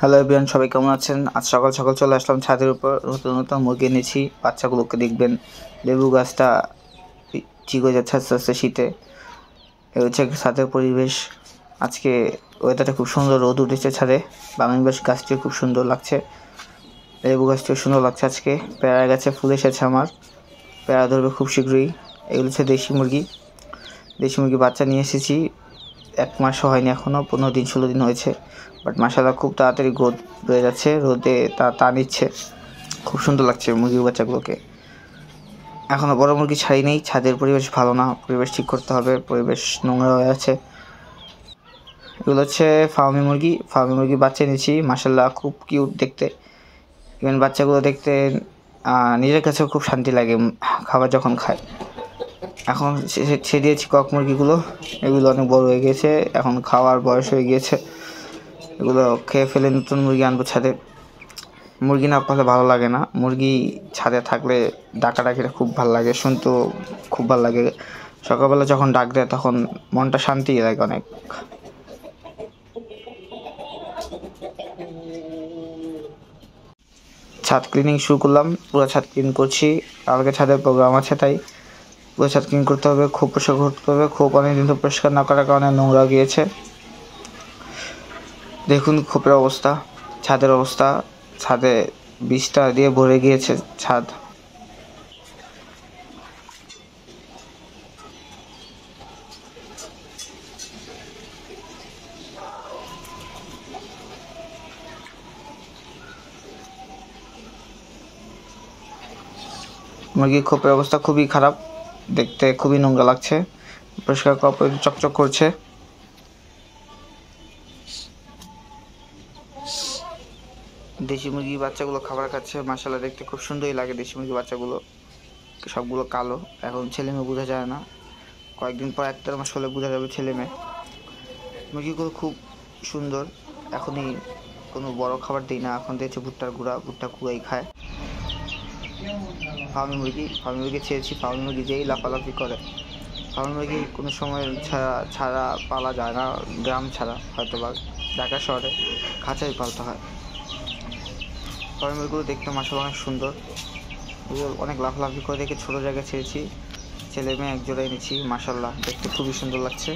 Hello everyone, সবাই কেমন আছেন? আজ সকাল সকাল চলে আসলাম ছাদের উপর। নতুন নতুন মুরগি এনেছি। বাচ্চাগুলোকে দেখবেন। লেবু গাছটা ঠিক হয়ে যাচ্ছে আস্তে আস্তে শীতে। এ হচ্ছে ছাদের পরিবেশ। আজকে ওয়েদারটা খুব সুন্দর, রোদ উঠেছে ছাদে। বাংলাদেশ গাছটিও খুব সুন্দর লাগছে, লেবু গাছটিও সুন্দর লাগছে। আজকে পেয়ারা গাছে ফুল এসেছে আমার, পেয়ারা ধরবে খুব শীঘ্রই। এগুলো হচ্ছে দেশি মুরগি। দেশি মুরগি বাচ্চা নিয়ে এসেছি, 1 মাসও হয়নি এখনও, 15-16 দিন হয়েছে। বাট মাশাআল্লাহ খুব তাড়াতাড়ি গ্রোথ বেড়ে যাচ্ছে, রোদে তা নিচ্ছে। খুব সুন্দর লাগছে মুরগির বাচ্চাগুলোকে। এখনও বড় মুরগি ছাড়ি নেই, ছাদের পরিবেশ ভালো না, পরিবেশ ঠিক করতে হবে, পরিবেশ নোংরা হয়ে আছে। এগুলো হচ্ছে ফার্মি মুরগি বাচ্চা নিয়েছি। মাশাআল্লাহ খুব কিউট দেখতে। ইভেন বাচ্চাগুলো দেখতে নিজের কাছেও খুব শান্তি লাগে খাবার যখন খায়। এখন দিয়েছি কক মুরগিগুলো। এগুলো অনেক বড় হয়ে গেছে, এখন খাওয়ার বয়স হয়ে গিয়েছে। এগুলো খেয়ে ফেলে নতুন মুরগি আনবো ছাদে। মুরগি না পালে ভালো লাগে না। মুরগি ছাদে থাকলে ডাকাডাকিটা খুব ভালো লাগে, শুনতেও খুব ভালো লাগে। সকালবেলা যখন ডাক দেয় তখন মনটা শান্তি লাগে অনেক। ছাদ ক্লিনিং শুরু করলাম, পুরো ছাদ ক্লিন করছি। কালকে ছাদের প্রোগ্রাম আছে, তাই পুরো ছাদ ক্লিন করতে হবে। খুব পরিষ্কার করতে হবে। খুব অনেকদিন তো পরিষ্কার না করার কারণে নোংরা গিয়েছে। দেখুন খোপের অবস্থা, ছাদের অবস্থা। ছাদে বীজটা দিয়ে ভরে গিয়েছে ছাদ। মুরগির খোপের অবস্থা খুবই খারাপ, দেখতে খুবই নোংরা লাগছে। পরিষ্কার করা চকচক করছে। দেশি মুরগির বাচ্চাগুলো খাবার খাচ্ছে, মাশাআল্লাহ দেখতে খুব সুন্দরই লাগে। দেশি মুরগির বাচ্চাগুলো সবগুলো কালো, এখন ছেলে মেয়ে বোঝা যায় না। কয়েকদিন পর 1-1.5 মাস হলে বোঝা যাবে ছেলে মেয়ে। মুরগিগুলো খুব সুন্দর। এখনই কোনো বড় খাবার দিই না, এখন দিয়েছে ভুট্টার গুঁড়াই খায়। ফার্মি মুরগি ছেড়েছি। ফার্মি মুরগি যেই লাফালাফি করে। ফার্মি মুরগি কোনো সময় ছাড়া পালা যায় না, গ্রাম ছাড়া হয়তো বা ঢাকা শহরে খাঁচাই পালতে হয়। ফার্মি মুরগিগুলো দেখতে মাশাআল্লাহ অনেক সুন্দর। এগুলো অনেক লাফালাফি করে দেখে ছোটো জায়গায় ছেড়েছি। ছেলে মেয়ে এক জোড়া এনেছি, মাশাআল্লাহ দেখতে খুবই সুন্দর লাগছে।